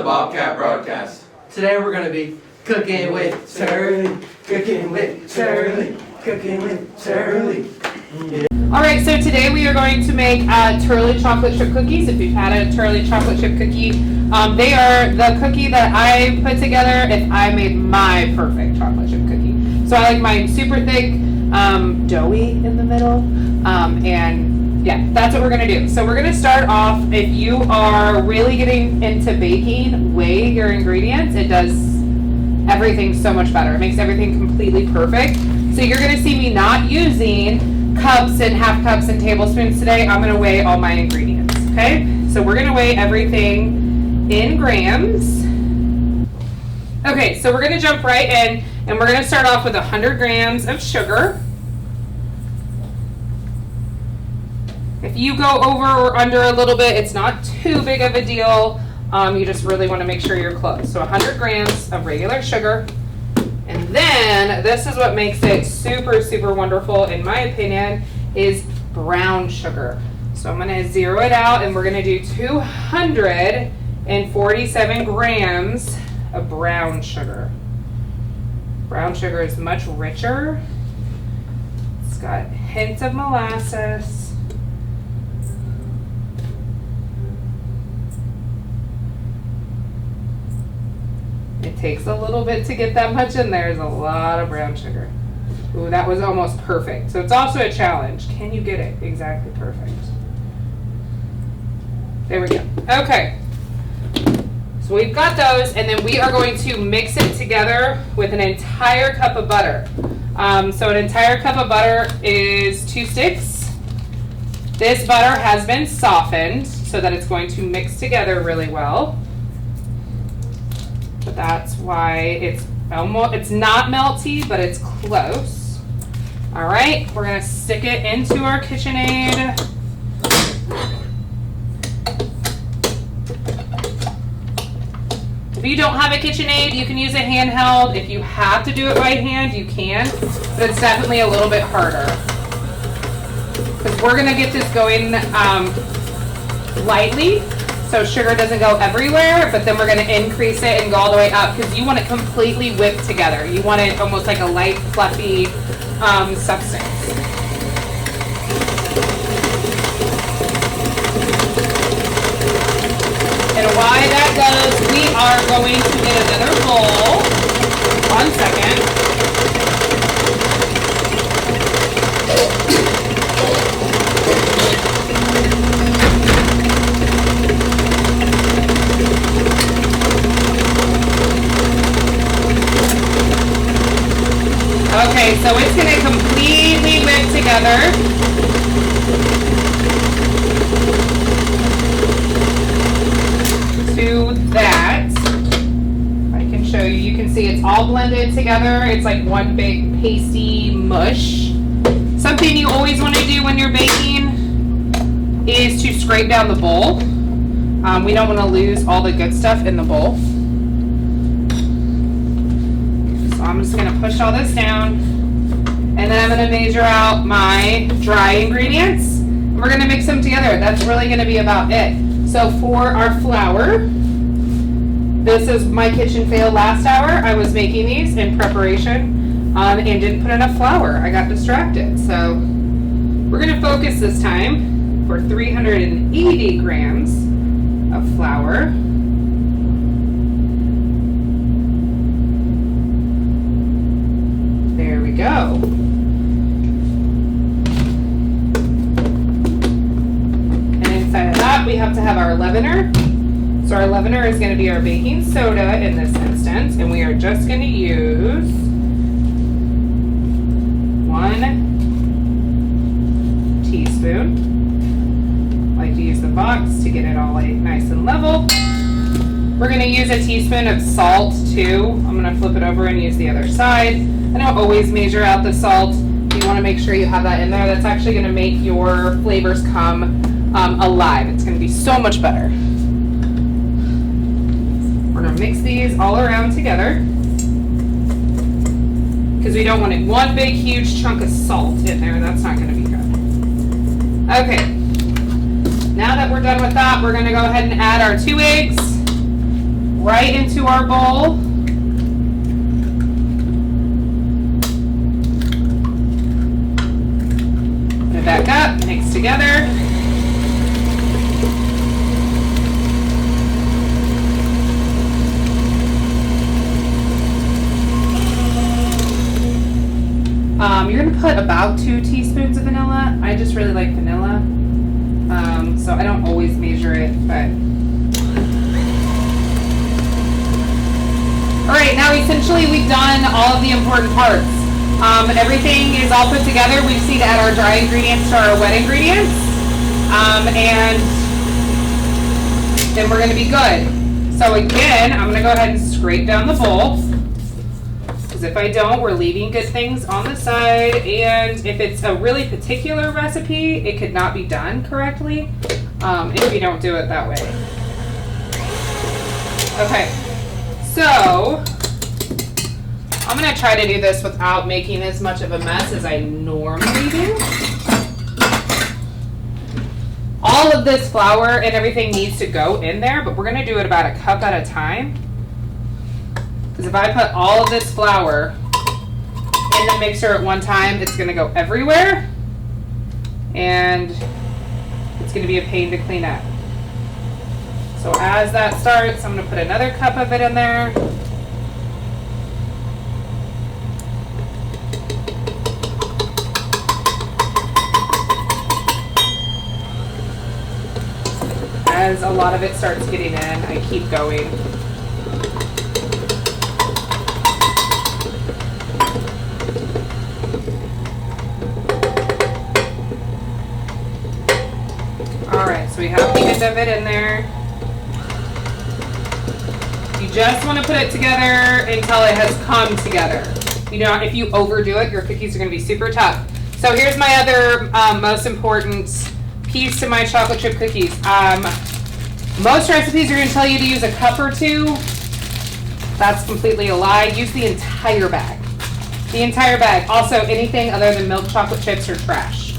Bobcat broadcast. Today we're going to be cooking with Turley, cooking with Turley, cooking with Turley. Alright, so today we are going to make Turley chocolate chip cookies. If you've had a Turley chocolate chip cookie, they are the cookie that I put together if I made my perfect chocolate chip cookie. So I like mine super thick, doughy in the middle, and yeah, that's what we're going to do. So we're going to start off, if you are really getting into baking, weigh your ingredients. It does everything so much better. It makes everything completely perfect. So you're going to see me not using cups and half cups and tablespoons today. I'm going to weigh all my ingredients, okay? So we're going to weigh everything in grams. Okay, so we're going to jump right in, and we're going to start off with 100 grams of sugar. If you go over or under a little bit, it's not too big of a deal. You just really want to make sure you're close. So 100 grams of regular sugar. And then, this is what makes it super, super wonderful, in my opinion, is brown sugar. So I'm going to zero it out, and we're going to do 247 grams of brown sugar. Brown sugar is much richer. It's got hints of molasses. It takes a little bit to get that much in there. There's a lot of brown sugar. Ooh, that was almost perfect. So it's also a challenge. Can you get it exactly perfect? There we go. Okay. So we've got those, and then we are going to mix it together with an entire cup of butter. So an entire cup of butter is 2 sticks. This butter has been softened so that it's going to mix together really well. But that's why it's not melty, but it's close. All right, we're gonna stick it into our KitchenAid. If you don't have a KitchenAid, you can use a handheld. If you have to do it by hand, you can, but it's definitely a little bit harder. Because we're gonna get this going lightly, so sugar doesn't go everywhere, but then we're going to increase it and go all the way up, because you want it completely whipped together. You want it almost like a light, fluffy substance. And while that goes, we are going to get another bowl. 1 second. Okay, so it's going to completely whip together. To that, I can show you. You can see it's all blended together. It's like one big pasty mush. Something you always want to do when you're baking is to scrape down the bowl. We don't want to lose all the good stuff in the bowl. I'm just going to push all this down, and then I'm going to measure out my dry ingredients. We're going to mix them together. That's really going to be about it. So for our flour, this is my kitchen fail last hour. I was making these in preparation and didn't put enough flour. I got distracted. So we're going to focus this time for 380 grams of flour. Go. And inside of that, we have to have our leavener. So our leavener is going to be our baking soda in this instance, and we are just going to use 1 teaspoon. I like to use the box to get it all nice and level. We're going to use a teaspoon of salt too. I'm going to flip it over and use the other side. I don't always measure out the salt. You want to make sure you have that in there. That's actually going to make your flavors come alive. It's going to be so much better. We're going to mix these all around together, because we don't want one big huge chunk of salt in there. That's not going to be good. Okay. Now that we're done with that, we're going to go ahead and add our 2 eggs. right into our bowl. Put it back up, mix together. You're gonna put about 2 teaspoons of vanilla. I just really like vanilla, so I don't always measure it, but. All right, now essentially we've done all of the important parts. Everything is all put together. We just need to add our dry ingredients to our wet ingredients, and then we're gonna be good. So again, I'm gonna go ahead and scrape down the bowl. If I don't, we're leaving good things on the side, and if it's a really particular recipe, it could not be done correctly if you don't do it that way. Okay, so I'm gonna try to do this without making as much of a mess as I normally do. All of this flour and everything needs to go in there, but we're gonna do it about a cup at a time. Because if I put all of this flour in the mixer at one time, it's going to go everywhere, and it's going to be a pain to clean up. So as that starts, I'm going to put another cup of it in there. As a lot of it starts getting in, I keep going. Alright, so we have the end of it in there. You just want to put it together until it has come together. You know, if you overdo it, your cookies are going to be super tough. So here's my other most important piece to my chocolate chip cookies. Most recipes are going to tell you to use a cup or 2. That's completely a lie. Use the entire bag. The entire bag. Also, anything other than milk chocolate chips are trash.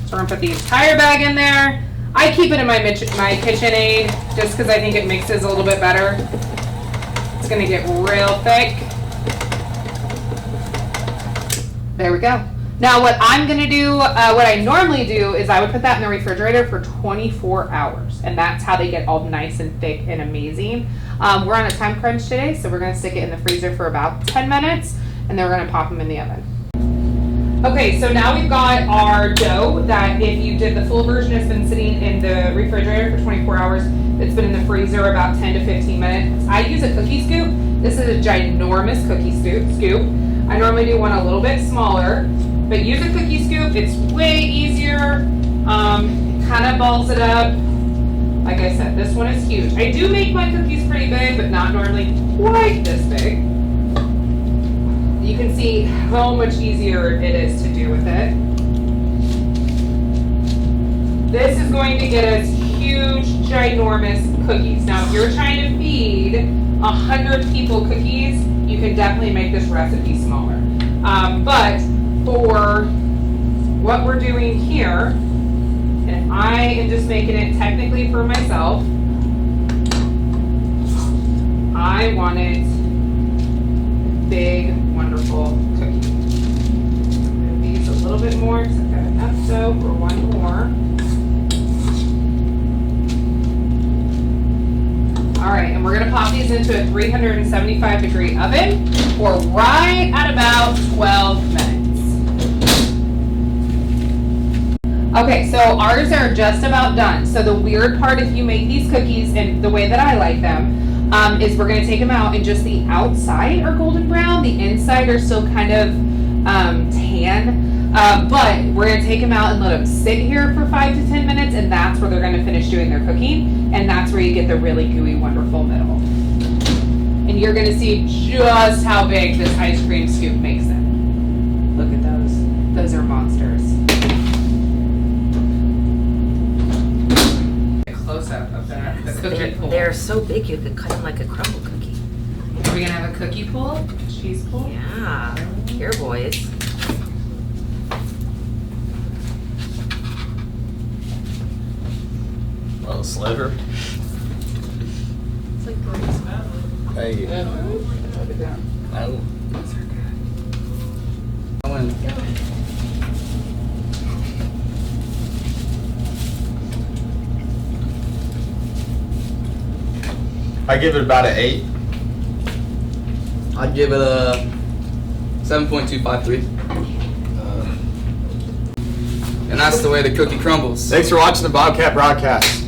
So we're gonna put the entire bag in there. I keep it in my KitchenAid just because I think it mixes a little bit better. It's gonna get real thick. There we go. Now what I'm gonna do, what I normally do is I would put that in the refrigerator for 24 hours. And that's how they get all nice and thick and amazing. We're on a time crunch today, so we're gonna stick it in the freezer for about 10 minutes, and then we're gonna pop them in the oven. Okay, so now we've got our dough that if you did the full version, it's been sitting in the refrigerator for 24 hours. It's been in the freezer about 10 to 15 minutes. I use a cookie scoop. This is a ginormous cookie scoop. I normally do one a little bit smaller, but use a cookie scoop. It's way easier. Kind of balls it up. Like I said, this one is huge. I do make my cookies pretty big, but not normally quite this big. You can see how much easier it is to do with it. This is going to get us huge, ginormous cookies. Now, if you're trying to feed 100 people cookies, you can definitely make this recipe smaller. But for what we're doing here, and I am just making it technically for myself, I want it big, wonderful cookie. Move these a little bit more because I've got enough dough for one more. All right, and we're gonna pop these into a 375-degree oven for right at about 12 minutes. Okay, so ours are just about done. So the weird part if you make these cookies and the way that I like them is we're going to take them out and just the outside are golden brown. The inside are still kind of tan. But we're going to take them out and let them sit here for 5 to 10 minutes, and that's where they're going to finish doing their cooking. And that's where you get the really gooey, wonderful middle. And you're going to see just how big this ice cream scoop makes them. Look at those. Those are monsters. Close-up of the cookie pull. They're so big you could cut them like a crumble cookie. Are we gonna have a cookie pull? Cheese pull? Yeah. Here, boys. A little sliver. Hey. Oh. I win. I give it about an 8. I'd give it a 7.253. And that's the way the cookie crumbles. Thanks for watching the Bobcat broadcast.